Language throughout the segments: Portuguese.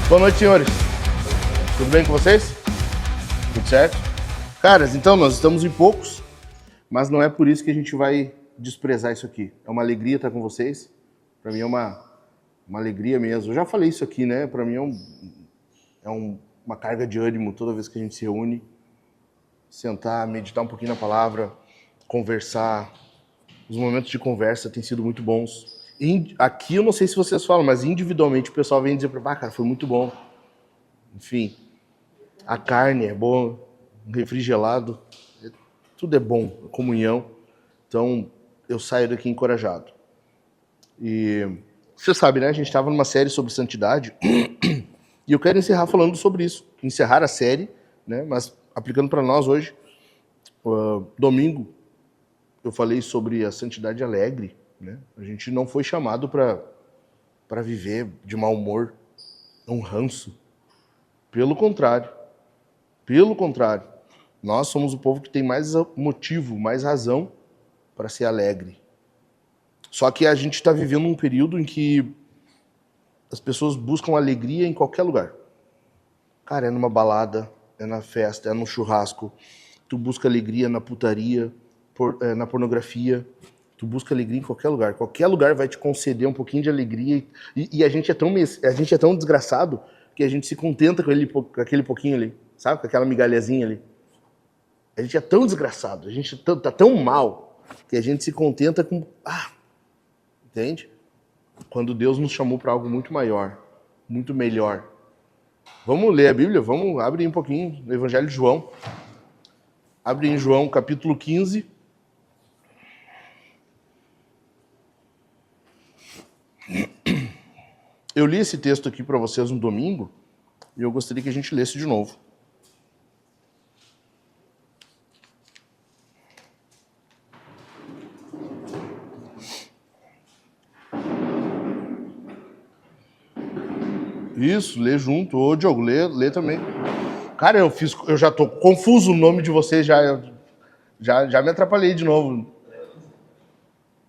Boa noite, senhores. Tudo bem com vocês? Tudo certo? Caras, então nós estamos em poucos, mas não é por isso que a gente vai desprezar isso aqui. É uma alegria estar com vocês. Para mim é uma alegria mesmo. Eu já falei isso aqui, né? Para mim uma carga de ânimo toda vez que a gente se reúne. Sentar, meditar um pouquinho na palavra, conversar. Os momentos de conversa têm sido muito bons. Aqui eu não sei se vocês falam, mas individualmente o pessoal vem dizer para cara, foi muito bom. Enfim, a carne é boa, refrigerado, tudo é bom, comunhão. Então eu saio daqui encorajado. E você sabe, né? A gente estava numa série sobre santidade e eu quero encerrar falando sobre isso. Encerrar a série, né? Mas aplicando para nós hoje. Domingo eu falei sobre a santidade alegre. Né? A gente não foi chamado para viver de mau humor, um ranço. Pelo contrário, nós somos o povo que tem mais motivo, mais razão para ser alegre. Só que a gente está vivendo um período em que as pessoas buscam alegria em qualquer lugar. Cara, é numa balada, é na festa, é no churrasco. Tu busca alegria na putaria, na pornografia. Tu busca alegria em qualquer lugar. Qualquer lugar vai te conceder um pouquinho de alegria. E a gente é tão desgraçado que a gente se contenta com aquele pouquinho ali. Sabe? Com aquela migalhazinha ali. A gente é tão desgraçado. A gente tá tão mal que a gente se contenta com... entende? Quando Deus nos chamou para algo muito maior. Muito melhor. Vamos ler a Bíblia? Vamos abrir um pouquinho no Evangelho de João. Abre em João, capítulo 15. Eu li esse texto aqui para vocês no domingo e eu gostaria que a gente lesse de novo. Isso, lê junto. Ô, Diogo, lê também. Cara, eu já tô confuso o nome de vocês, já me atrapalhei de novo.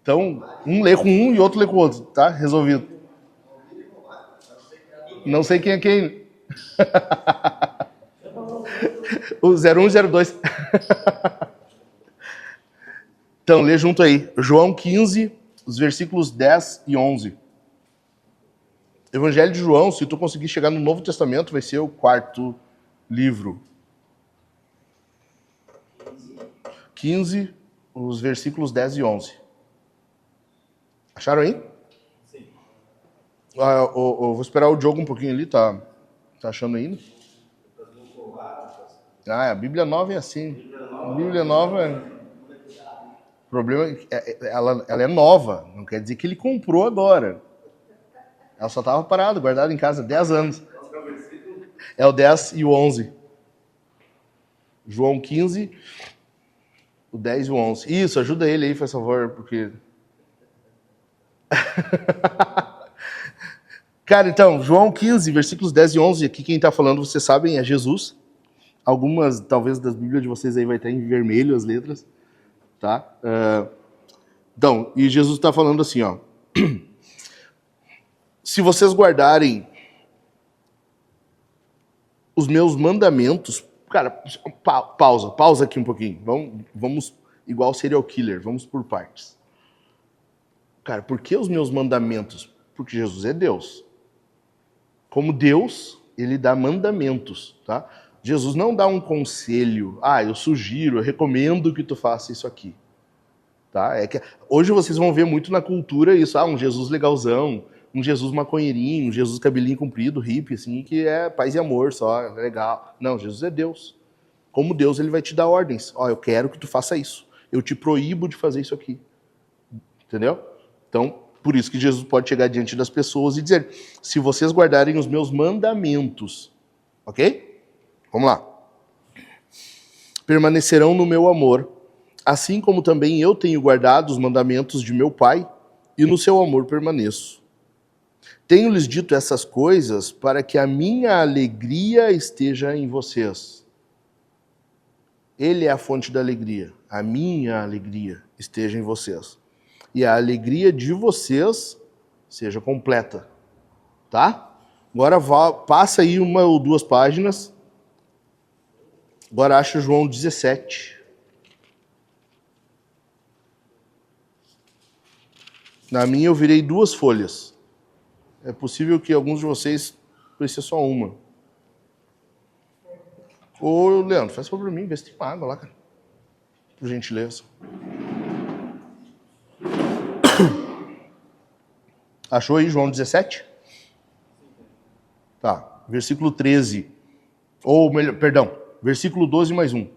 Então, um lê com um e outro lê com o outro, tá? Resolvido. Não sei quem é quem. O 01 e 02. Então, lê junto aí. João 15, os versículos 10 e 11. Evangelho de João, se tu conseguir chegar no Novo Testamento, vai ser o quarto livro. 15, os versículos 10 e 11. Acharam aí? Sim. Eu vou esperar o Diogo um pouquinho ali, tá achando ainda? A Bíblia Nova é assim. A Bíblia Nova O problema é que ela é nova, não quer dizer que ele comprou agora. Ela só estava parada, guardada em casa há 10 anos. É o 10 e o 11. João 15, o 10 e o 11. Isso, ajuda ele aí, por favor, porque... Cara, então, João 15, versículos 10 e 11, aqui quem está falando, vocês sabem, é Jesus. Algumas, talvez, das Bíblias de vocês aí vai estar em vermelho as letras, tá? Então, e Jesus está falando assim, ó. Se vocês guardarem os meus mandamentos... Cara, pausa aqui um pouquinho. Vamos igual serial killer, vamos por partes. Cara, por que os meus mandamentos? Porque Jesus é Deus. Como Deus, ele dá mandamentos, tá? Jesus não dá um conselho. Eu sugiro, eu recomendo que tu faça isso aqui. Tá? Hoje vocês vão ver muito na cultura isso. Um Jesus legalzão, um Jesus maconheirinho, um Jesus cabelinho comprido, hippie, assim, que é paz e amor só, é legal. Não, Jesus é Deus. Como Deus, ele vai te dar ordens. Eu quero que tu faça isso. Eu te proíbo de fazer isso aqui. Entendeu? Então, por isso que Jesus pode chegar diante das pessoas e dizer, se vocês guardarem os meus mandamentos, ok? Vamos lá. Permanecerão no meu amor, assim como também eu tenho guardado os mandamentos de meu Pai, e no seu amor permaneço. Tenho-lhes dito essas coisas para que a minha alegria esteja em vocês. Ele é a fonte da alegria. A minha alegria esteja em vocês. E a alegria de vocês seja completa. Tá? Agora passa aí uma ou duas páginas. Agora acha João 17. Na minha eu virei 2 folhas. É possível que alguns de vocês precisem só uma. Ô, Leandro, faz favor pra mim, vê se tem uma água lá, cara. Por gentileza. Achou aí João 17? Tá, versículo 13. Ou melhor, perdão, versículo 12 mais 1.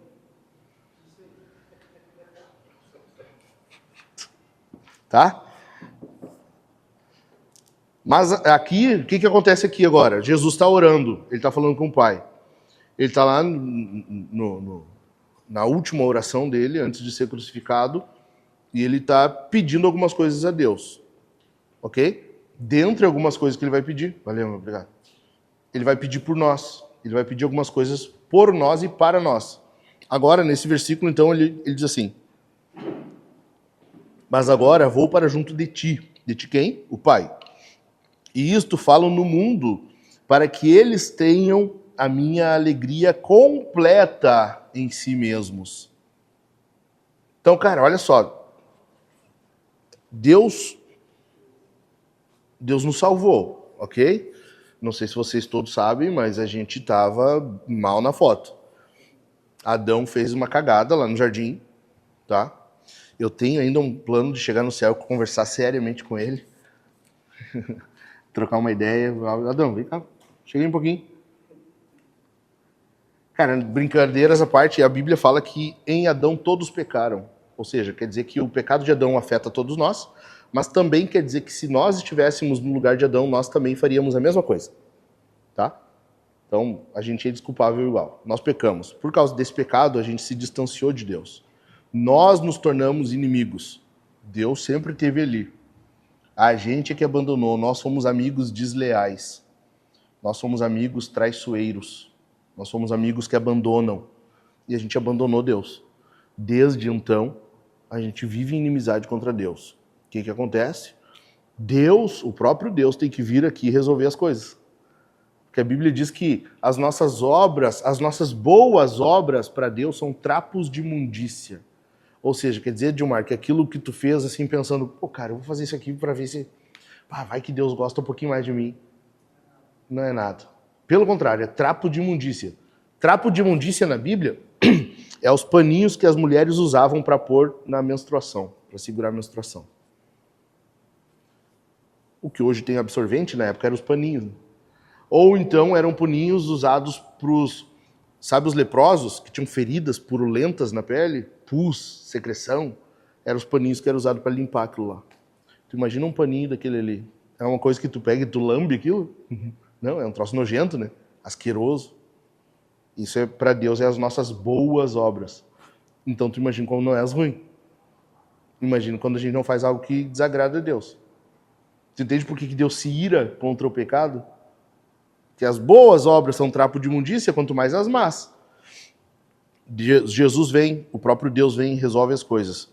Tá? Mas aqui, o que acontece aqui agora? Jesus está orando, ele está falando com o Pai. Ele está lá na última oração dele, antes de ser crucificado, e ele está pedindo algumas coisas a Deus. Ok? Dentre algumas coisas que ele vai pedir, valeu, obrigado. Ele vai pedir por nós. Ele vai pedir algumas coisas por nós e para nós. Agora, nesse versículo, então, ele diz assim: mas agora vou para junto de ti. De ti quem? O Pai. E isto falo no mundo, para que eles tenham a minha alegria completa em si mesmos. Então, cara, olha só. Deus nos salvou, ok? Não sei se vocês todos sabem, mas a gente estava mal na foto. Adão fez uma cagada lá no jardim, tá? Eu tenho ainda um plano de chegar no céu, conversar seriamente com ele. Trocar uma ideia. Adão, vem cá, chega aí um pouquinho. Cara, brincadeiras à parte, a Bíblia fala que em Adão todos pecaram. Ou seja, quer dizer que o pecado de Adão afeta todos nós, mas também quer dizer que se nós estivéssemos no lugar de Adão, nós também faríamos a mesma coisa. Tá? Então, a gente é desculpável igual. Nós pecamos. Por causa desse pecado, a gente se distanciou de Deus. Nós nos tornamos inimigos. Deus sempre esteve ali. A gente é que abandonou. Nós somos amigos desleais. Nós somos amigos traiçoeiros. Nós somos amigos que abandonam. E a gente abandonou Deus. Desde então, a gente vive em inimizade contra Deus. O que acontece? Deus, o próprio Deus, tem que vir aqui e resolver as coisas. Porque a Bíblia diz que as nossas obras, as nossas boas obras para Deus são trapos de imundícia. Ou seja, quer dizer, Dilmar, que aquilo que tu fez assim pensando, pô, cara, eu vou fazer isso aqui para ver se... vai que Deus gosta um pouquinho mais de mim. Não é nada. Pelo contrário, é trapo de imundícia. Trapo de imundícia na Bíblia é os paninhos que as mulheres usavam para pôr na menstruação, para segurar a menstruação. O que hoje tem absorvente, na época eram os paninhos. Ou então eram paninhos usados para os, sabe, os leprosos que tinham feridas purulentas na pele, pus, secreção, eram os paninhos que eram usados para limpar aquilo lá. Tu imagina um paninho daquele ali. É uma coisa que tu pega e tu lambe aquilo? Não, é um troço nojento, né? Asqueroso. Isso é para Deus, é as nossas boas obras. Então tu imagina como não é as ruins. Imagina quando a gente não faz algo que desagrada a Deus. Tu entende por que Deus se ira contra o pecado? Que as boas obras são trapo de imundícia, quanto mais as más. Jesus vem, o próprio Deus vem e resolve as coisas.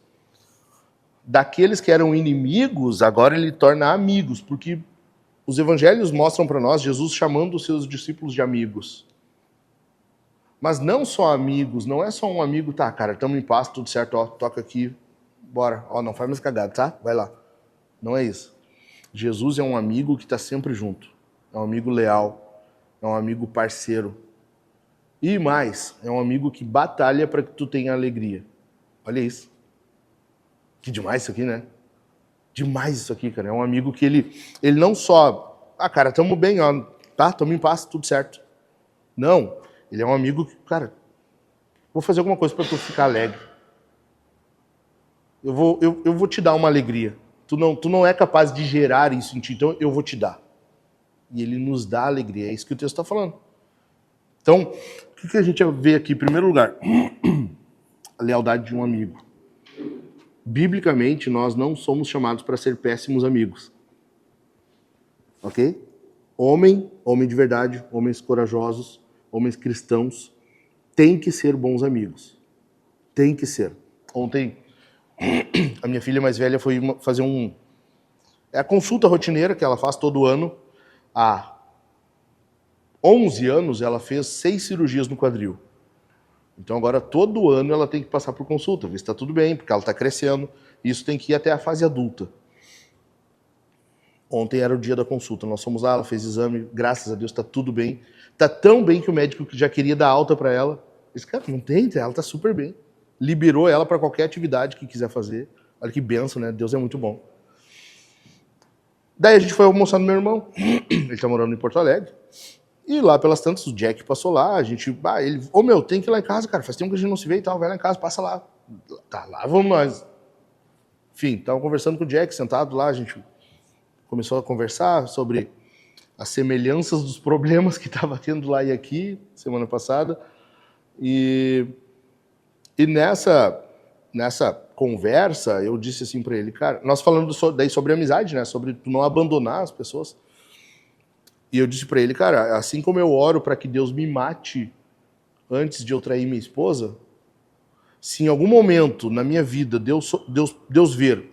Daqueles que eram inimigos, agora ele torna amigos, porque os evangelhos mostram para nós Jesus chamando os seus discípulos de amigos. Mas não só amigos, não é só um amigo, tá, cara, estamos em paz, tudo certo, ó, toca aqui, bora, ó, não faz mais cagada, tá? Vai lá. Não é isso. Jesus é um amigo que está sempre junto. É um amigo leal, é um amigo parceiro. E mais, é um amigo que batalha para que tu tenha alegria. Olha isso. Que demais isso aqui, né? Demais isso aqui, cara. É um amigo que ele não só... cara, tamo bem, ó, tá? Tamo em paz, tudo certo. Não. Ele é um amigo que, cara, vou fazer alguma coisa para tu ficar alegre. Eu vou te dar uma alegria. Tu não é capaz de gerar isso em ti, então eu vou te dar. E ele nos dá alegria. É isso que o texto está falando. Então, o que a gente vê aqui? Em primeiro lugar, a lealdade de um amigo. Biblicamente, nós não somos chamados para ser péssimos amigos. Ok? Homem de verdade, homens corajosos, homens cristãos, tem que ser bons amigos. Tem que ser. Ontem, a minha filha mais velha foi fazer é a consulta rotineira que ela faz todo ano. 11 anos, ela fez 6 cirurgias no quadril. Então agora todo ano ela tem que passar por consulta, ver se está tudo bem, porque ela está crescendo. Isso tem que ir até a fase adulta. Ontem era o dia da consulta, nós fomos lá, ela fez exame, graças a Deus está tudo bem. Está tão bem que o médico já queria dar alta para ela. Esse cara, não tem, ela está super bem. Liberou ela para qualquer atividade que quiser fazer. Olha que benção, né? Deus é muito bom. Daí a gente foi almoçar no meu irmão, ele está morando em Porto Alegre. E lá pelas tantas, o Jack passou lá, a gente, ele, tem que ir lá em casa, cara, faz tempo que a gente não se vê e tal, vai lá em casa, passa lá. Tá, lá vamos nós. Enfim, tava conversando com o Jack, sentado lá, a gente começou a conversar sobre as semelhanças dos problemas que estava tendo lá e aqui, semana passada. E nessa conversa, eu disse assim para ele, cara, nós falando daí sobre amizade, né, sobre não abandonar as pessoas. E eu disse para ele, cara, assim como eu oro para que Deus me mate antes de eu trair minha esposa, se em algum momento na minha vida Deus ver,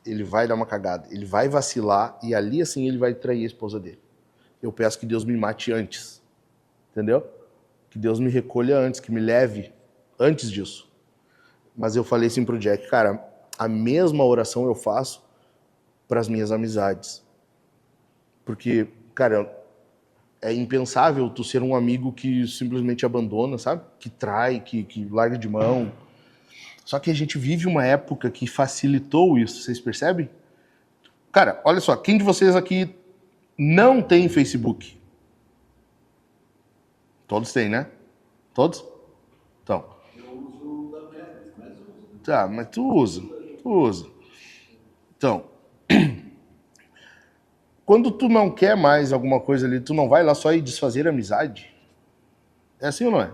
ele vai dar uma cagada, ele vai vacilar e ali assim ele vai trair a esposa dele. Eu peço que Deus me mate antes, entendeu? Que Deus me recolha antes, que me leve antes disso. Mas eu falei assim pro Jack, cara, a mesma oração eu faço para as minhas amizades. Porque, cara, é impensável tu ser um amigo que simplesmente abandona, sabe? Que trai, que larga de mão. Só que a gente vive uma época que facilitou isso, vocês percebem? Cara, olha só, quem de vocês aqui não tem Facebook? Todos têm, né? Todos? Então. Eu uso da minha, mas uso. Tá, mas tu usa. Então, quando tu não quer mais alguma coisa ali, tu não vai lá só ir desfazer amizade? É assim ou não é?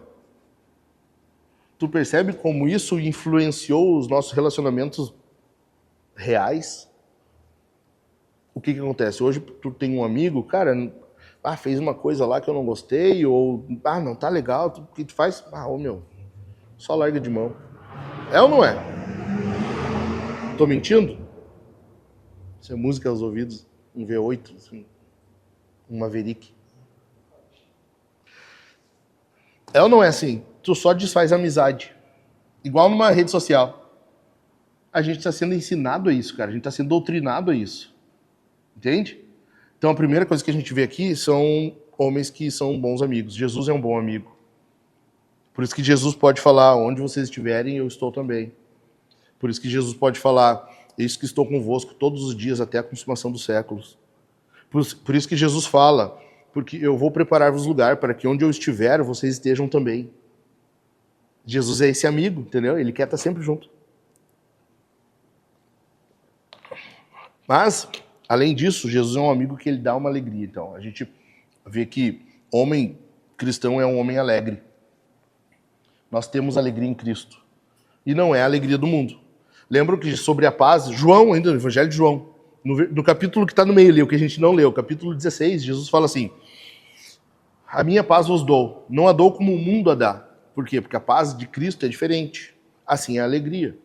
Tu percebe como isso influenciou os nossos relacionamentos reais? O que acontece? Hoje tu tem um amigo, cara, fez uma coisa lá que eu não gostei, ou, não tá legal, o que tu faz? Só larga de mão. É ou não é? Tô mentindo? Isso é música aos ouvidos, um V8, assim, um Maverick. É ou não é assim? Tu só desfaz amizade. Igual numa rede social. A gente está sendo ensinado a isso, cara. A gente está sendo doutrinado a isso. Entende? Então a primeira coisa que a gente vê aqui são homens que são bons amigos. Jesus é um bom amigo. Por isso que Jesus pode falar, onde vocês estiverem, eu estou também. Por isso que Jesus pode falar, eis que estou convosco todos os dias até a consumação dos séculos. Por isso que Jesus fala, porque eu vou preparar-vos lugar para que onde eu estiver, vocês estejam também. Jesus é esse amigo, entendeu? Ele quer estar sempre junto. Mas, além disso, Jesus é um amigo que ele dá uma alegria. Então, a gente vê que homem cristão é um homem alegre. Nós temos alegria em Cristo. E não é a alegria do mundo. Lembram que sobre a paz, João, ainda no Evangelho de João, no capítulo que está no meio ali, o que a gente não leu, capítulo 16, Jesus fala assim, a minha paz vos dou, não a dou como o mundo a dá. Por quê? Porque a paz de Cristo é diferente. Assim é a alegria.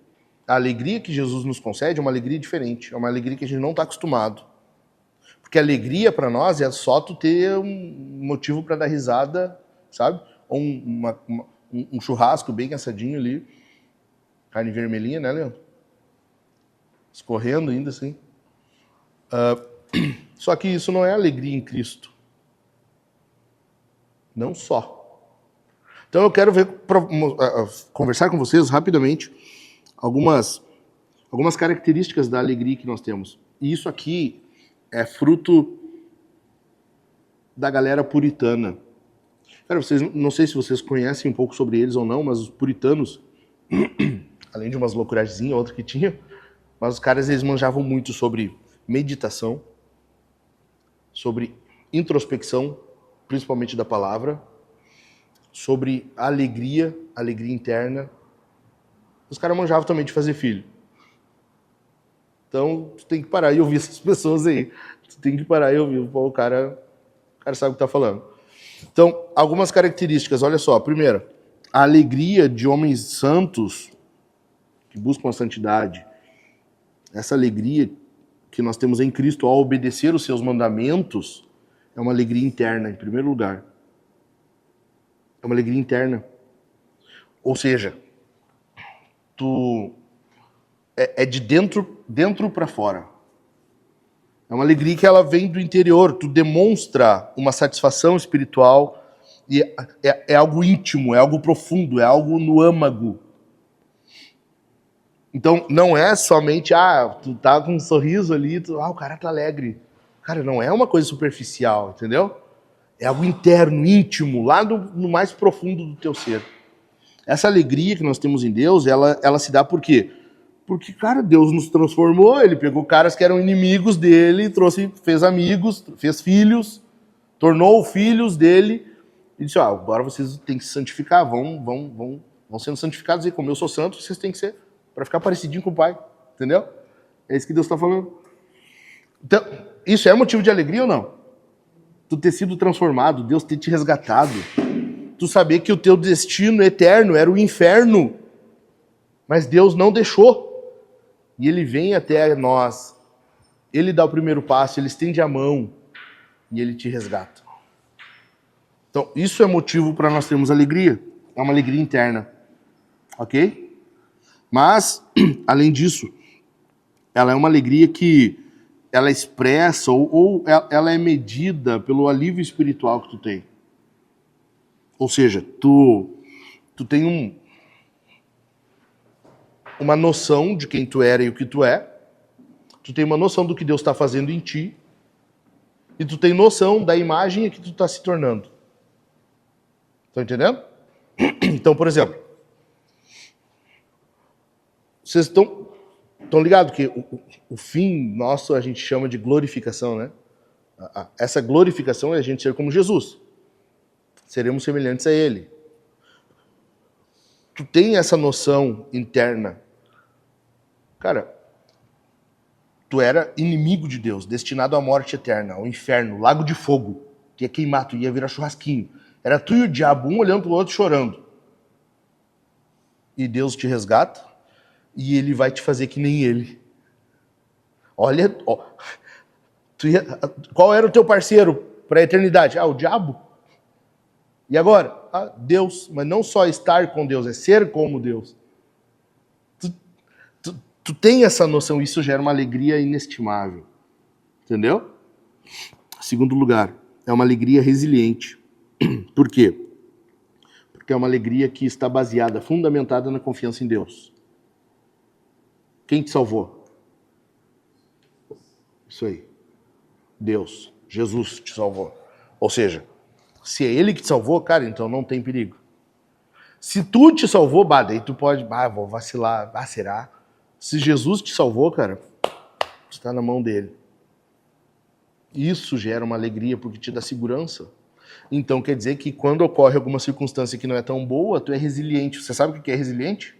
A alegria que Jesus nos concede é uma alegria diferente, é uma alegria que a gente não está acostumado. Porque a alegria para nós é só tu ter um motivo para dar risada, sabe? Ou um churrasco bem assadinho ali, carne vermelhinha, né, Leandro? Escorrendo ainda assim. Só que isso não é alegria em Cristo. Não só. Então eu quero conversar com vocês rapidamente algumas características da alegria que nós temos. E isso aqui é fruto da galera puritana. Cara, não sei se vocês conhecem um pouco sobre eles ou não, mas os puritanos, além de umas loucurazinhas, outra que tinha, mas os caras eles manjavam muito sobre meditação, sobre introspecção, principalmente da palavra, sobre alegria interna. Os caras manjavam também de fazer filho. Então, tu tem que parar e ouvir essas pessoas aí. Tu tem que parar e ouvir. Pô, o cara sabe o que tá falando. Então, algumas características, olha só. Primeiro, a alegria de homens santos que buscam a santidade. Essa alegria que nós temos em Cristo ao obedecer os seus mandamentos é uma alegria interna, em primeiro lugar. É uma alegria interna. Ou seja, é de dentro para fora. É uma alegria que ela vem do interior. Tu demonstra uma satisfação espiritual e é algo íntimo, é algo profundo, é algo no âmago. Então, não é somente, tu tá com um sorriso ali, o cara tá alegre. Cara, não é uma coisa superficial, entendeu? É algo interno, íntimo, lá no mais profundo do teu ser. Essa alegria que nós temos em Deus, ela se dá por quê? Porque, cara, Deus nos transformou, Ele pegou caras que eram inimigos dele, fez amigos, fez filhos, tornou filhos dele, e disse, agora vocês têm que se santificar, vão sendo santificados, e como eu sou santo, vocês têm que ser, para ficar parecidinho com o Pai, entendeu? É isso que Deus está falando. Então, isso é motivo de alegria ou não? Tu ter sido transformado, Deus ter te resgatado, tu saber que o teu destino eterno era o inferno, mas Deus não deixou. E Ele vem até nós, Ele dá o primeiro passo, Ele estende a mão e Ele te resgata. Então, isso é motivo para nós termos alegria. É uma alegria interna. Ok? Mas, além disso, ela é uma alegria que ela expressa ou ela é medida pelo alívio espiritual que tu tem. Ou seja, tu tem uma noção de quem tu era e o que tu é, tu tem uma noção do que Deus está fazendo em ti, e tu tem noção da imagem que tu está se tornando. Estão entendendo? Então, por exemplo, vocês estão ligados que o fim nosso a gente chama de glorificação, né? Essa glorificação é a gente ser como Jesus. Seremos semelhantes a Ele. Tu tem essa noção interna. Cara, tu era inimigo de Deus, destinado à morte eterna, ao inferno, lago de fogo. Tu ia queimar, tu ia virar churrasquinho. Era tu e o diabo, um olhando pro outro chorando. E Deus te resgata e Ele vai te fazer que nem Ele. Olha, qual era o teu parceiro para a eternidade? O diabo. E agora? Deus. Mas não só estar com Deus, é ser como Deus. Tu tem essa noção, isso gera uma alegria inestimável. Entendeu? Segundo lugar, é uma alegria resiliente. Por quê? Porque é uma alegria que está baseada, fundamentada na confiança em Deus. Quem te salvou? Isso aí. Deus. Jesus te salvou. Ou seja, se é Ele que te salvou, cara, então não tem perigo. Se tu te salvou, daí tu pode, vou vacilar, será? Se Jesus te salvou, cara, está na mão dele. Isso gera uma alegria porque te dá segurança. Então quer dizer que quando ocorre alguma circunstância que não é tão boa, tu é resiliente. Você sabe o que é resiliente?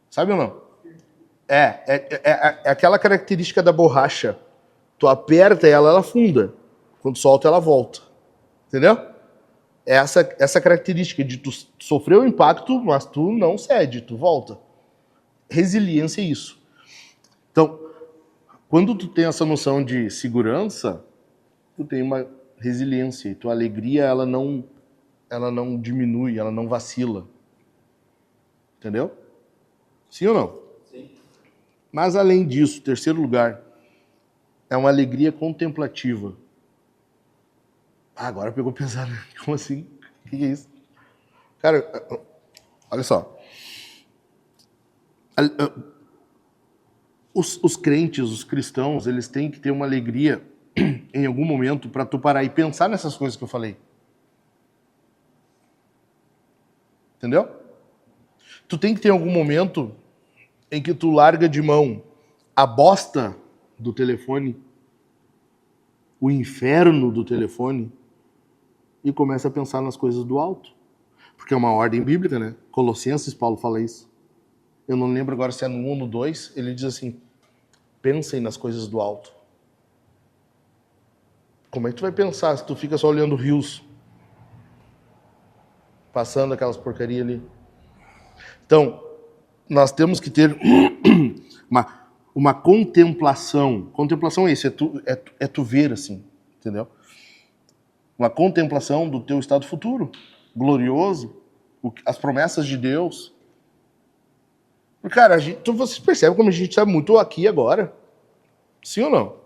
Sabe ou não? É aquela característica da borracha. Tu aperta ela, ela afunda. Quando solta, ela volta. Entendeu? É essa característica de tu sofrer o impacto, mas tu não cede, tu volta. Resiliência é isso. Então, quando tu tem essa noção de segurança, tu tem uma resiliência. E tua alegria, ela não diminui, ela não vacila. Entendeu? Sim ou não? Sim. Mas além disso, terceiro lugar, é uma alegria contemplativa. Agora pegou pesado. Como assim? O que é isso? Cara, olha só. Os crentes, os cristãos, eles têm que ter uma alegria em algum momento para tu parar e pensar nessas coisas que eu falei. Entendeu? Tu tem que ter algum momento em que tu larga de mão a bosta do telefone, o inferno do telefone, e começa a pensar nas coisas do alto. Porque é uma ordem bíblica, né? Colossenses, Paulo fala isso. Eu não lembro agora se é no 1 ou no 2, ele diz assim, pensem nas coisas do alto. Como é que tu vai pensar se tu fica só olhando rios? Passando aquelas porcarias ali. Então, nós temos que ter uma contemplação. Contemplação é isso, é tu ver assim, entendeu? uma contemplação do teu estado futuro, glorioso, as promessas de Deus. Cara, você percebe como a gente está muito aqui e agora? Sim ou não?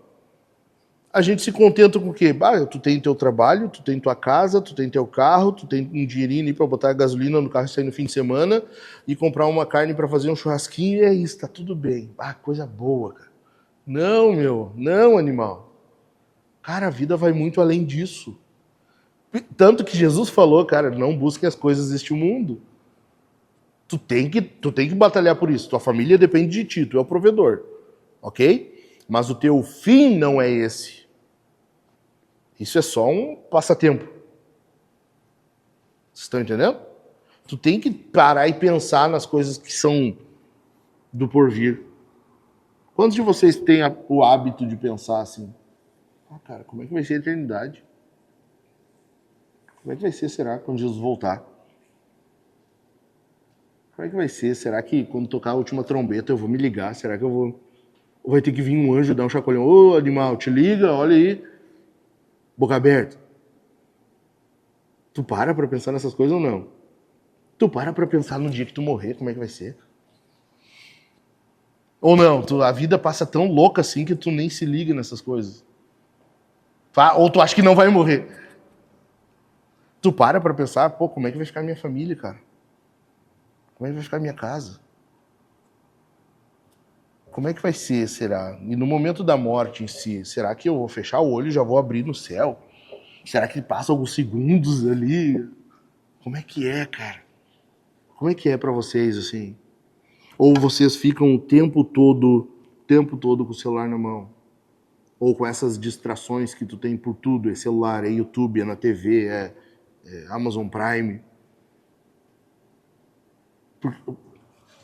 A gente se contenta com o quê? Tu tem teu trabalho, tu tem tua casa, tu tem teu carro, tu tem um dinheirinho ali para botar gasolina no carro e sair no fim de semana e comprar uma carne para fazer um churrasquinho e é isso, tá tudo bem. Coisa boa, cara. Não, não, animal. Cara, a vida vai muito além disso. Tanto que Jesus falou, cara, não busquem as coisas deste mundo. Tu tem que batalhar por isso. Tua família depende de ti, tu é o provedor. Ok? Mas o teu fim não é esse. Isso é só um passatempo. Vocês estão entendendo? Tu tem que parar e pensar nas coisas que são do porvir. Quantos de vocês têm o hábito de pensar assim? Cara, como é que vai ser a eternidade? Como é que vai ser, será, quando Jesus voltar? Como é que vai ser? Será que quando tocar a última trombeta eu vou me ligar? Será que eu vou... Ou vai ter que vir um anjo dar um chacoalhão? Ô, animal, te liga, olha aí. Boca aberta. Tu para pra pensar nessas coisas ou não? Tu para pra pensar no dia que tu morrer, como é que vai ser? Ou não, a vida passa tão louca assim que tu nem se liga nessas coisas. Ou tu acha que não vai morrer. Tu para pra pensar, como é que vai ficar minha família, cara? Como é que vai ficar minha casa? Como é que vai ser, será? E no momento da morte em si, será que eu vou fechar o olho e já vou abrir no céu? Será que passa alguns segundos ali? Como é que é, cara? Como é que é pra vocês, assim? Ou vocês ficam o tempo todo com o celular na mão? Ou com essas distrações que tu tem por tudo, é celular, é YouTube, é na TV, é Amazon Prime.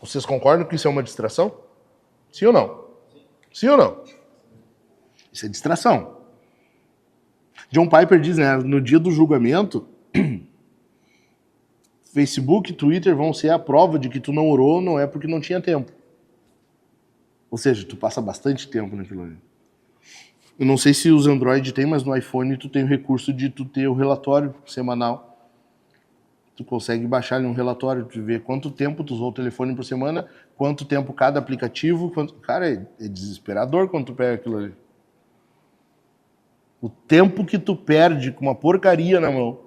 Vocês concordam que isso é uma distração? Sim ou não? Sim ou não? Isso é distração. John Piper diz, né, no dia do julgamento, Facebook e Twitter vão ser a prova de que tu não orou, não é porque não tinha tempo. Ou seja, tu passa bastante tempo naquilo ali. Eu não sei se os Android tem, mas no iPhone tu tem o recurso de tu ter o relatório semanal. Tu consegue baixar ali um relatório, tu ver quanto tempo tu usou o telefone por semana, quanto tempo cada aplicativo. Cara, é desesperador quando tu pega aquilo ali. O tempo que tu perde com uma porcaria na mão.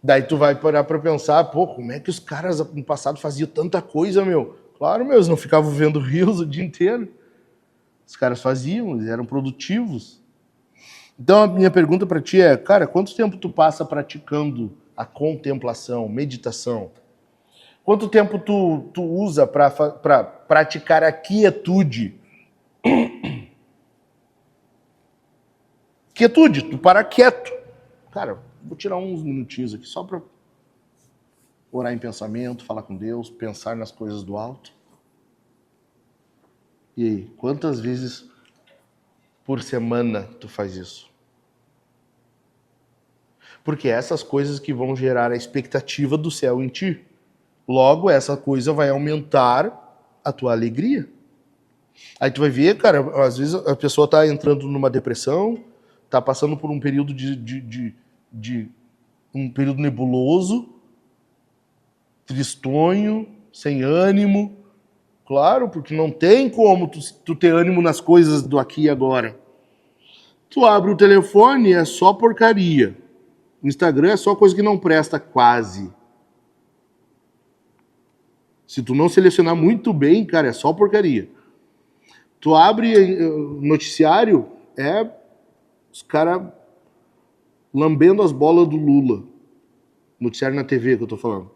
Daí tu vai parar pra pensar, como é que os caras no passado faziam tanta coisa, meu? Claro, meu, eles não ficavam vendo Reels o dia inteiro. Os caras faziam, eles eram produtivos. Então a minha pergunta para ti é, cara, quanto tempo tu passa praticando a contemplação, meditação? Quanto tempo tu usa para praticar a quietude? Quietude, tu para quieto. Cara, vou tirar uns minutinhos aqui só para orar em pensamento, falar com Deus, pensar nas coisas do alto. E aí, quantas vezes por semana tu faz isso? Porque essas coisas que vão gerar a expectativa do céu em ti. Logo, essa coisa vai aumentar a tua alegria. Aí tu vai ver, cara, às vezes a pessoa tá entrando numa depressão, tá passando por um período um período nebuloso, tristonho, sem ânimo. Claro, porque não tem como tu ter ânimo nas coisas do aqui e agora. Tu abre o telefone, é só porcaria. O Instagram é só coisa que não presta, quase. Se tu não selecionar muito bem, cara, é só porcaria. Tu abre noticiário, é os caras lambendo as bolas do Lula. Noticiário na TV que eu tô falando.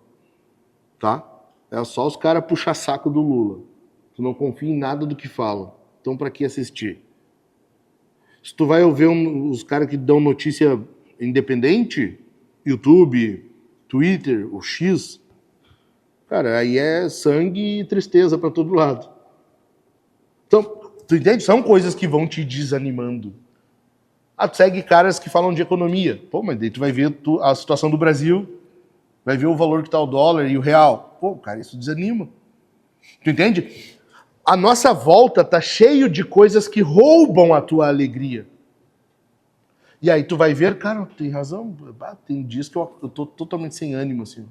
Tá? É só os caras puxar saco do Lula. Tu não confia em nada do que falam. Então pra que assistir? Se tu vai ouvir os caras que dão notícia independente, YouTube, Twitter, o X, cara, aí é sangue e tristeza pra todo lado. Então, tu entende? São coisas que vão te desanimando. Tu segue caras que falam de economia. Mas daí tu vai ver a situação do Brasil, vai ver o valor que tá o dólar e o real. Cara, isso desanima. Tu entende? A nossa volta tá cheio de coisas que roubam a tua alegria. E aí tu vai ver, cara, tem razão. Tem dias que eu tô totalmente sem ânimo, assim.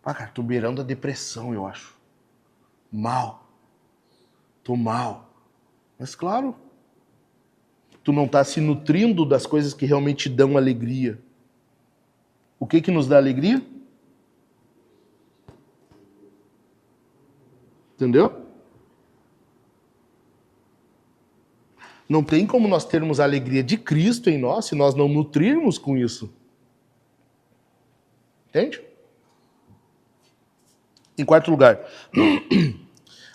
Cara, tô beirando a depressão, eu acho. Mal. Tô mal. Mas claro, tu não tá se nutrindo das coisas que realmente te dão alegria. O que nos dá alegria? Entendeu? Não tem como nós termos a alegria de Cristo em nós se nós não nutrirmos com isso. Entende? Em quarto lugar,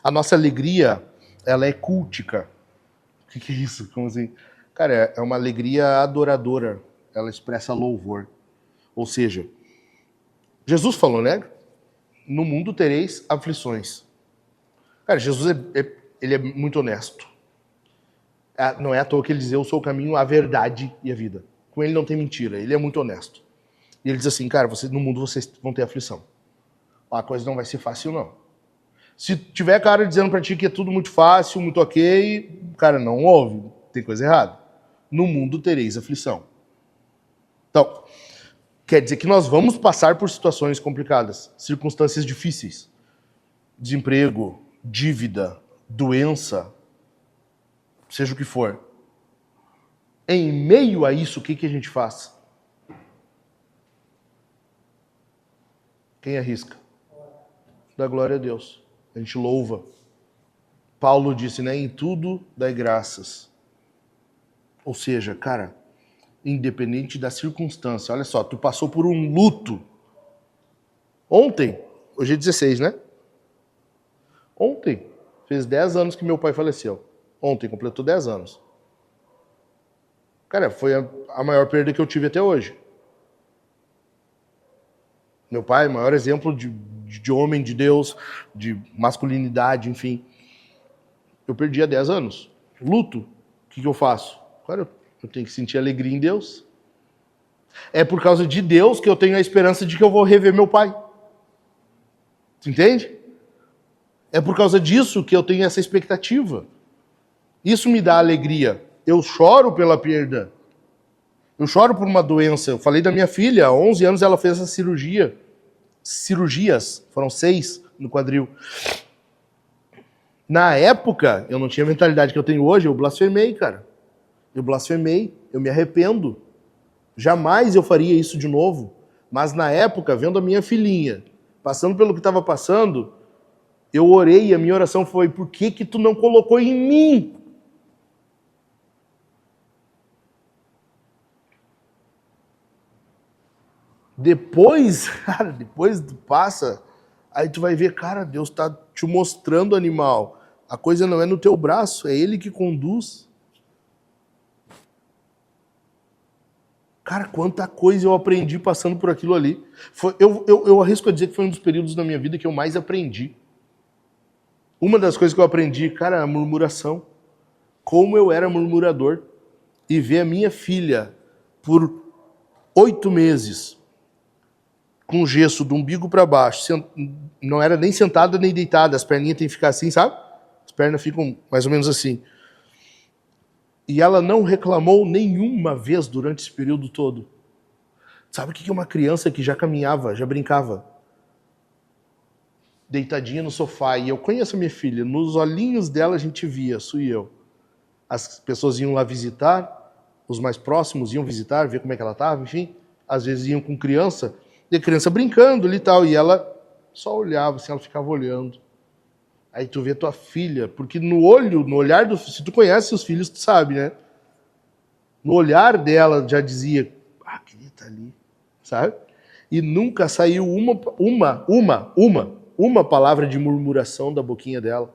a nossa alegria, ela é cultica. O que é isso? Como assim? Cara, é uma alegria adoradora. Ela expressa louvor. Ou seja, Jesus falou, né? No mundo tereis aflições. Cara, Jesus ele é muito honesto. Não é à toa que ele diz, eu sou o caminho, a verdade e a vida. Com ele não tem mentira, ele é muito honesto. E ele diz assim, cara, no mundo vocês vão ter aflição. A coisa não vai ser fácil, não. Se tiver cara dizendo pra ti que é tudo muito fácil, muito ok, cara, não ouve, tem coisa errada. No mundo tereis aflição. Então, quer dizer que nós vamos passar por situações complicadas, circunstâncias difíceis. Desemprego, dívida, doença, seja o que for. Em meio a isso, o que a gente faz? Quem arrisca? Dá glória a Deus. A gente louva. Paulo disse, né? Em tudo dai graças. Ou seja, cara, independente da circunstância. Olha só, tu passou por um luto. Ontem, hoje é 16, né? Ontem, fez 10 anos que meu pai faleceu. Ontem, completou 10 anos. Cara, foi a maior perda que eu tive até hoje. Meu pai, maior exemplo de homem de Deus, de masculinidade, enfim. Eu perdi há 10 anos. Luto. O que eu faço? Cara, eu tenho que sentir alegria em Deus. É por causa de Deus que eu tenho a esperança de que eu vou rever meu pai. Tu entende? É por causa disso que eu tenho essa expectativa. Isso me dá alegria. Eu choro pela perda. Eu choro por uma doença. Eu falei da minha filha, há 11 anos ela fez essa cirurgia. Cirurgias, foram 6 no quadril. Na época, eu não tinha a mentalidade que eu tenho hoje, eu blasfemei, cara. Eu blasfemei, eu me arrependo. Jamais eu faria isso de novo. Mas na época, vendo a minha filhinha, passando pelo que estava passando, eu orei e a minha oração foi, por que tu não colocou em mim? Depois, cara, depois passa, aí tu vai ver, cara, Deus tá te mostrando, animal. A coisa não é no teu braço, é Ele que conduz. Cara, quanta coisa eu aprendi passando por aquilo ali. Eu arrisco a dizer que foi um dos períodos da minha vida que eu mais aprendi. Uma das coisas que eu aprendi, cara, a murmuração. Como eu era murmurador. E ver a minha filha por 8 meses com gesso do umbigo para baixo, não era nem sentada nem deitada, as perninhas têm que ficar assim, sabe? As pernas ficam mais ou menos assim. E ela não reclamou nenhuma vez durante esse período todo. Sabe o que é uma criança que já caminhava, já brincava? Deitadinha no sofá. E eu conheço a minha filha, nos olhinhos dela a gente via, Su e eu. As pessoas iam lá visitar, os mais próximos iam visitar, ver como é que ela estava, enfim. Às vezes iam com criança, e a criança brincando ali e tal, e ela só olhava, assim, ela ficava olhando. Aí tu vê tua filha, porque no olhar do... Se tu conhece os filhos, tu sabe, né? No olhar dela já dizia, queria estar ali, sabe? E nunca saiu uma palavra de murmuração da boquinha dela.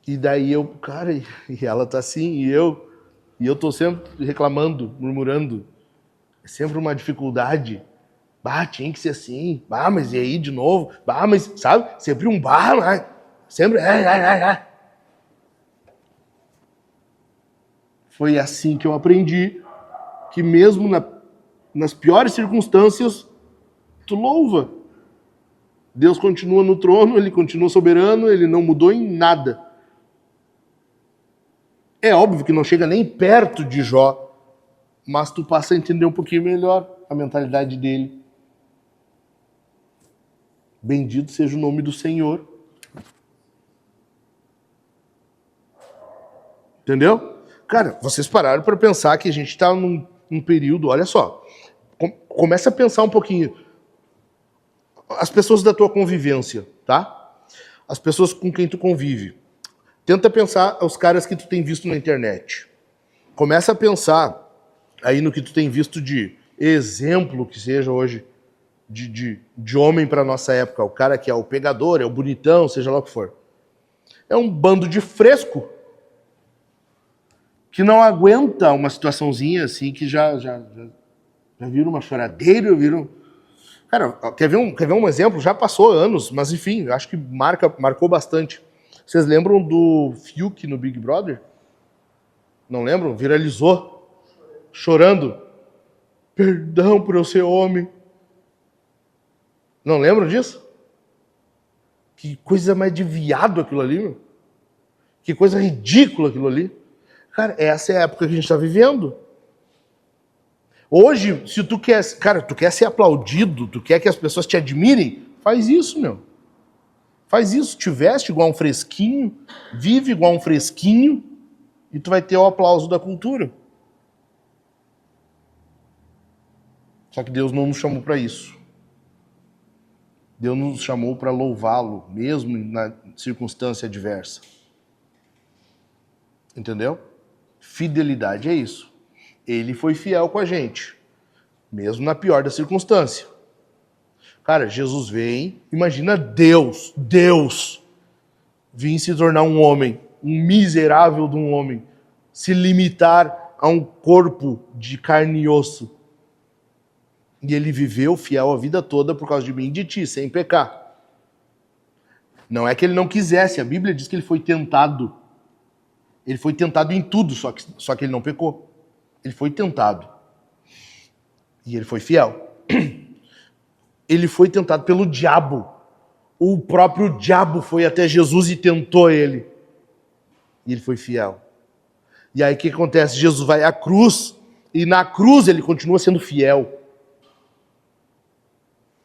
E daí eu, cara, e ela tá assim, e eu tô sempre reclamando, murmurando. É sempre uma dificuldade. Tinha que ser assim. Mas e aí de novo? Mas, sabe? Sempre um mas sempre... Foi assim que eu aprendi que mesmo nas piores circunstâncias, tu louva. Deus continua no trono, Ele continua soberano, Ele não mudou em nada. É óbvio que não chega nem perto de Jó, mas tu passa a entender um pouquinho melhor a mentalidade dele. Bendito seja o nome do Senhor. Entendeu? Cara, vocês pararam para pensar que a gente está num período, olha só, começa a pensar um pouquinho. As pessoas da tua convivência, tá? As pessoas com quem tu convive. Tenta pensar os caras que tu tem visto na internet. Começa a pensar aí no que tu tem visto de exemplo que seja hoje de homem para nossa época. O cara que é o pegador, é o bonitão, seja lá o que for. É um bando de fresco que não aguenta uma situaçãozinha assim que já vira uma choradeira, viram. Cara, quer ver um exemplo? Já passou anos, mas enfim, acho que marcou bastante. Vocês lembram do Fiuk no Big Brother? Não lembram? Viralizou, chorando. Perdão por eu ser homem. Não lembram disso? Que coisa mais de viado aquilo ali, meu. Que coisa ridícula aquilo ali. Cara, essa é a época que a gente está vivendo. Hoje, se tu quer, cara, tu quer ser aplaudido, tu quer que as pessoas te admirem, faz isso, meu. Faz isso, te veste igual um fresquinho, vive igual um fresquinho, e tu vai ter o aplauso da cultura. Só que Deus não nos chamou para isso. Deus nos chamou para louvá-lo, mesmo na circunstância adversa. Entendeu? Fidelidade é isso. Ele foi fiel com a gente, mesmo na pior da circunstância. Cara, Jesus vem, imagina Deus vir se tornar um homem, um miserável de um homem, se limitar a um corpo de carne e osso. E ele viveu fiel a vida toda por causa de mim e de ti, sem pecar. Não é que ele não quisesse, a Bíblia diz que ele foi tentado. Ele foi tentado em tudo, só que ele não pecou. Ele foi tentado. E ele foi fiel. Ele foi tentado pelo diabo. O próprio diabo foi até Jesus e tentou ele. E ele foi fiel. E aí o que acontece? Jesus vai à cruz, e na cruz ele continua sendo fiel.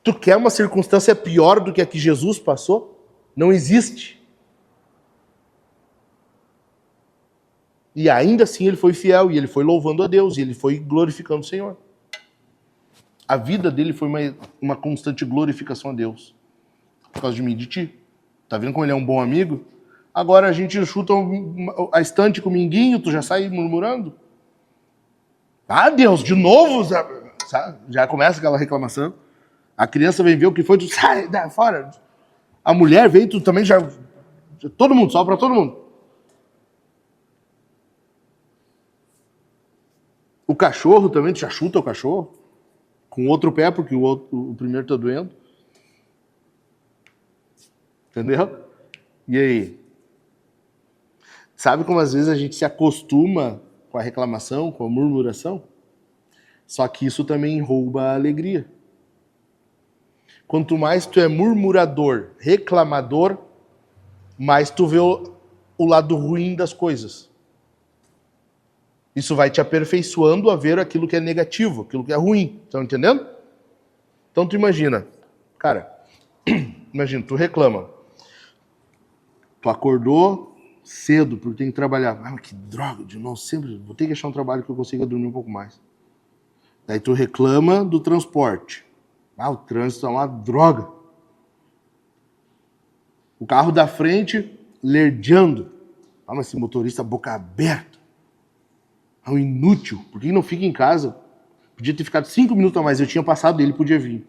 Tu quer uma circunstância pior do que a que Jesus passou? Não existe. E ainda assim ele foi fiel, e ele foi louvando a Deus, e ele foi glorificando o Senhor. A vida dele foi uma constante glorificação a Deus. Por causa de mim e de ti. Tá vendo como ele é um bom amigo? Agora a gente chuta a estante com o minguinho, tu já sai murmurando. Ah, Deus, de novo? Já começa aquela reclamação. A criança vem ver o que foi, tu sai fora. A mulher veio, tu também já... Todo mundo, só pra todo mundo. O cachorro também, tu já chuta o cachorro. Com outro pé, porque o primeiro tá doendo. Entendeu? E aí? Sabe como às vezes a gente se acostuma com a reclamação, com a murmuração? Só que isso também rouba a alegria. Quanto mais tu é murmurador, reclamador, mais tu vê o lado ruim das coisas. Isso vai te aperfeiçoando a ver aquilo que é negativo, aquilo que é ruim. Estão entendendo? Então tu imagina, cara, imagina, tu reclama. Tu acordou cedo porque tem que trabalhar. Ah, mas que droga, de novo, sempre vou ter que achar um trabalho que eu consiga dormir um pouco mais. Daí tu reclama do transporte. Ah, o trânsito é uma droga. O carro da frente lerdeando. Ah, mas esse motorista boca aberta. É um inútil. Por que não fica em casa? Podia ter ficado 5 minutos a mais. Eu tinha passado dele, podia vir.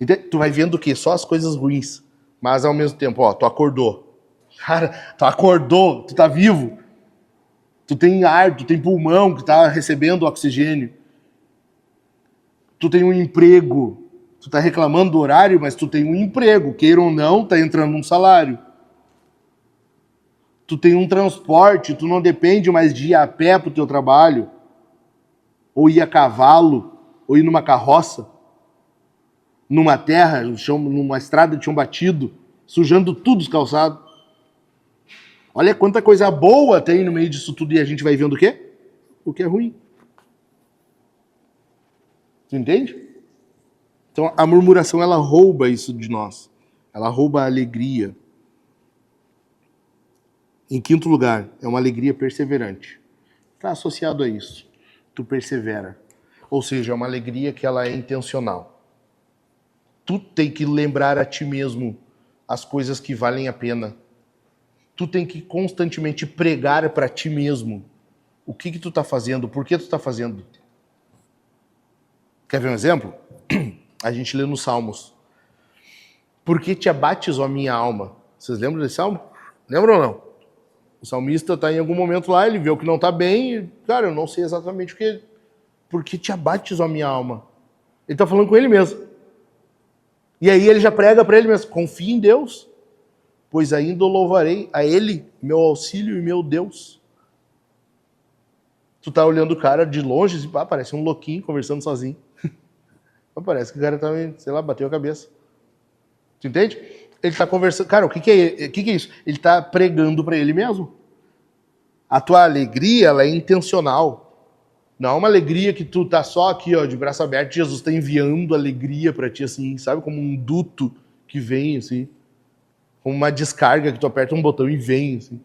Então, tu vai vendo o quê? Só as coisas ruins. Mas ao mesmo tempo, ó, tu acordou. Cara, tu acordou, tu tá vivo. Tu tem ar, tu tem pulmão que tá recebendo oxigênio. Tu tem um emprego. Tu tá reclamando do horário, mas tu tem um emprego. Queira ou não, tá entrando um salário. Tu tem um transporte, tu não depende mais de ir a pé pro teu trabalho, ou ir a cavalo, ou ir numa carroça, numa terra, numa estrada de chão batido, sujando tudo os calçados. Olha quanta coisa boa tem no meio disso tudo e a gente vai vendo o quê? O que é ruim. Tu entende? Então a murmuração, ela rouba isso de nós. Ela rouba a alegria. Em quinto lugar, é uma alegria perseverante. Está associado a isso. Tu persevera. Ou seja, é uma alegria que ela é intencional. Tu tem que lembrar a ti mesmo as coisas que valem a pena. Tu tem que constantemente pregar para ti mesmo o que tu está fazendo, por que tu está fazendo. Quer ver um exemplo? A gente lê nos Salmos. Por que te abates, ó minha alma? Vocês lembram desse salmo? Lembram ou não? O salmista está em algum momento lá, ele vê o que não está bem, e, cara, eu não sei exatamente o que. Por que te abates, ó minha alma? Ele está falando com ele mesmo. E aí ele já prega para ele mesmo, confia em Deus, pois ainda louvarei a Ele, meu auxílio e meu Deus. Tu tá olhando o cara de longe e parece um louquinho conversando sozinho. Parece que o cara tá, sei lá, bateu a cabeça. Tu entende? Ele tá conversando. Cara, o que é isso? Ele tá pregando para ele mesmo. A tua alegria, ela é intencional. Não é uma alegria que tu tá só aqui, ó, de braço aberto, Jesus tá enviando alegria para ti, assim, sabe? Como um duto que vem, assim. Como uma descarga que tu aperta um botão e vem, assim.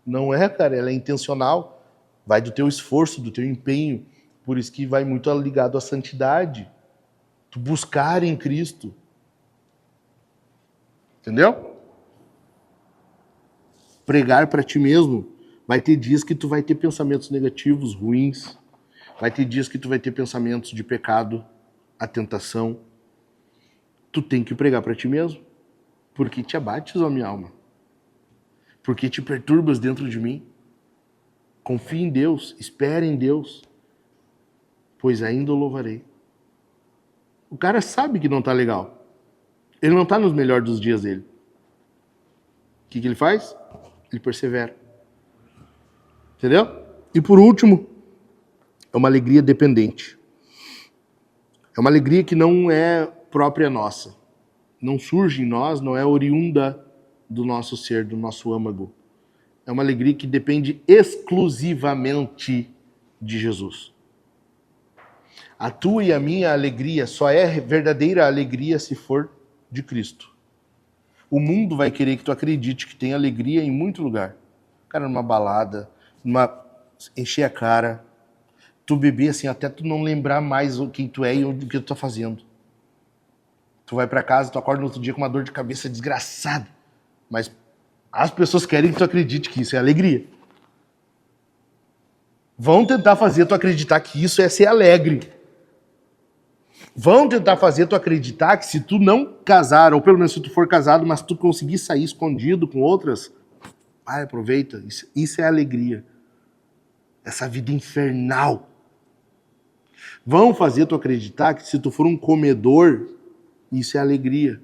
Não é, cara, ela é intencional. Vai do teu esforço, do teu empenho. Por isso que vai muito ligado à santidade. Tu buscar em Cristo. Entendeu? Pregar para ti mesmo. Vai ter dias que tu vai ter pensamentos negativos, ruins. Vai ter dias que tu vai ter pensamentos de pecado, a tentação. Tu tem que pregar para ti mesmo. Porque te abates, ó minha alma. Porque te perturbas dentro de mim. Confie em Deus, espere em Deus, pois ainda o louvarei. O cara sabe que não tá legal. Ele não tá nos melhores dos dias dele. O que ele faz? Ele persevera. Entendeu? E por último, é uma alegria dependente. É uma alegria que não é própria nossa. Não surge em nós, não é oriunda do nosso ser, do nosso âmago. É uma alegria que depende exclusivamente de Jesus. A tua e a minha alegria só é verdadeira alegria se for de Cristo. O mundo vai querer que tu acredite que tem alegria em muito lugar. Cara, numa balada, encher a cara, tu beber assim, até tu não lembrar mais quem tu é e o que tu tá fazendo. Tu vai pra casa, tu acorda no outro dia com uma dor de cabeça desgraçada. Mas as pessoas querem que tu acredite que isso é alegria. Vão tentar fazer tu acreditar que isso é ser alegre. Vão tentar fazer tu acreditar que se tu não casar, ou pelo menos se tu for casado, mas tu conseguir sair escondido com outras, aproveita. Isso é alegria. Essa vida infernal. Vão fazer tu acreditar que se tu for um comedor, isso é alegria.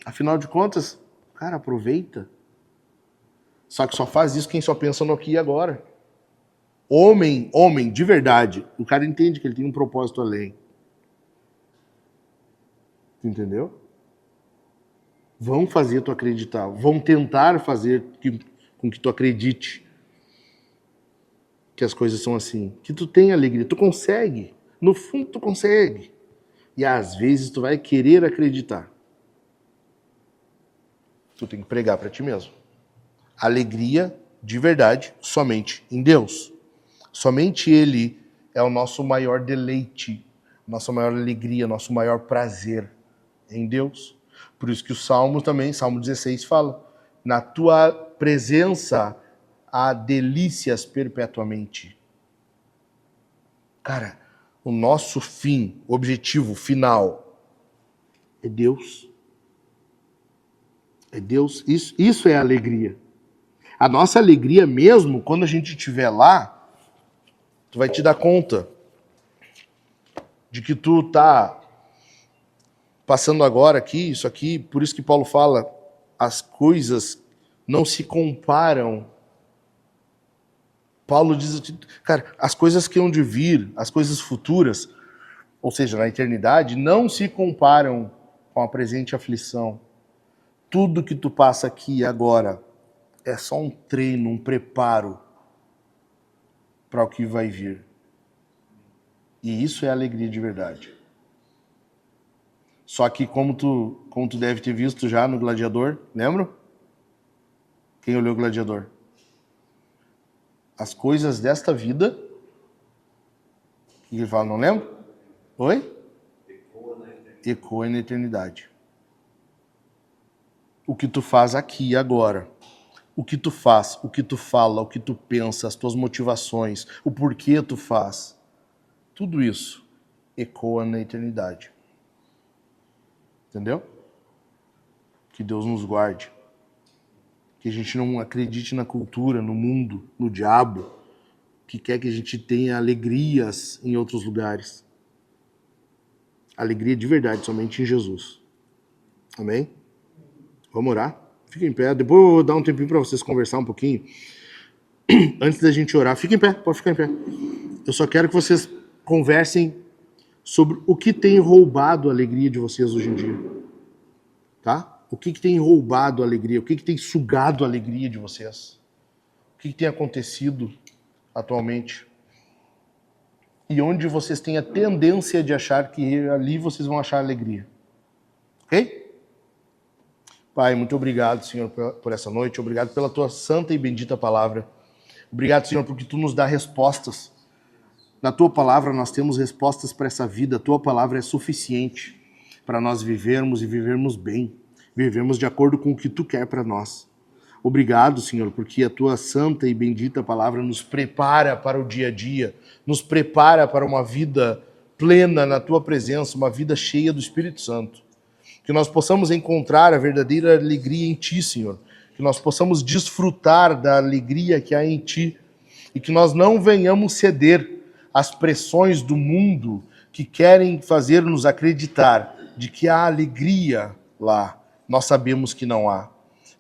Afinal de contas, cara, aproveita. Só que só faz isso quem só pensa no aqui e agora. Homem, de verdade, o cara entende que ele tem um propósito além. Entendeu? Vão fazer tu acreditar, vão tentar fazer com que tu acredite que as coisas são assim, que tu tem alegria, tu consegue, no fundo tu consegue. E às vezes tu vai querer acreditar. Tu tem que pregar para ti mesmo. Alegria de verdade somente em Deus. Somente Ele é o nosso maior deleite, nossa maior alegria, nosso maior prazer em Deus. Por isso que o Salmo também, Salmo 16 fala, na tua presença há delícias perpetuamente. Cara, o nosso fim, objetivo final é Deus. É Deus, isso é alegria. A nossa alegria mesmo, quando a gente estiver lá, tu vai te dar conta de que tu tá passando agora aqui, isso aqui, por isso que Paulo fala, as coisas não se comparam. Paulo diz, cara, as coisas que hão de vir, as coisas futuras, ou seja, na eternidade, não se comparam com a presente aflição. Tudo que tu passa aqui agora é só um treino, um preparo para o que vai vir. E isso é alegria de verdade. Só que como tu deve ter visto já no Gladiador, lembra? Quem olhou o Gladiador? As coisas desta vida, o que ele fala, não lembra? Oi? Ecoa na eternidade. O que tu faz aqui e agora, o que tu faz, o que tu fala, o que tu pensa, as tuas motivações, o porquê tu faz, tudo isso ecoa na eternidade. Entendeu? Que Deus nos guarde. Que a gente não acredite na cultura, no mundo, no diabo, que quer que a gente tenha alegrias em outros lugares. Alegria de verdade, somente em Jesus. Amém? Vamos orar? Fica em pé. Depois eu vou dar um tempinho para vocês conversar um pouquinho. Antes da gente orar, fica em pé, pode ficar em pé. Eu só quero que vocês conversem sobre o que tem roubado a alegria de vocês hoje em dia. Tá? O que tem roubado a alegria? O que tem sugado a alegria de vocês? O que tem acontecido atualmente? E onde vocês têm a tendência de achar que ali vocês vão achar alegria. Ok? Pai, muito obrigado, Senhor, por essa noite. Obrigado pela tua santa e bendita palavra. Obrigado, Senhor, porque tu nos dá respostas. Na tua palavra nós temos respostas para essa vida. A tua palavra é suficiente para nós vivermos e vivermos bem. Vivermos de acordo com o que tu quer para nós. Obrigado, Senhor, porque a tua santa e bendita palavra nos prepara para o dia a dia, nos prepara para uma vida plena na tua presença, uma vida cheia do Espírito Santo. Que nós possamos encontrar a verdadeira alegria em ti, Senhor. Que nós possamos desfrutar da alegria que há em ti e que nós não venhamos ceder às pressões do mundo que querem fazer-nos acreditar de que há alegria lá. Nós sabemos que não há.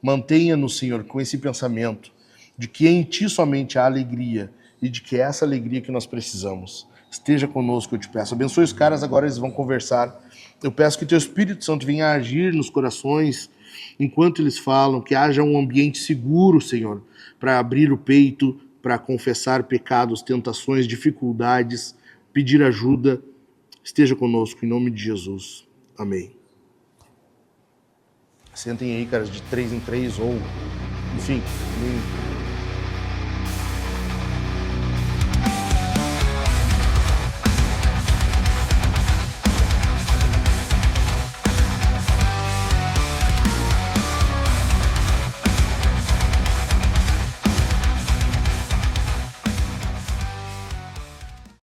Mantenha-nos, Senhor, com esse pensamento de que em ti somente há alegria e de que é essa alegria que nós precisamos. Esteja conosco, eu te peço. Abençoe os caras, agora eles vão conversar. Eu peço que teu Espírito Santo venha agir nos corações enquanto eles falam, que haja um ambiente seguro, Senhor, para abrir o peito, para confessar pecados, tentações, dificuldades, pedir ajuda. Esteja conosco, em nome de Jesus. Amém. Sentem aí, caras, de 3 em 3 ou, enfim,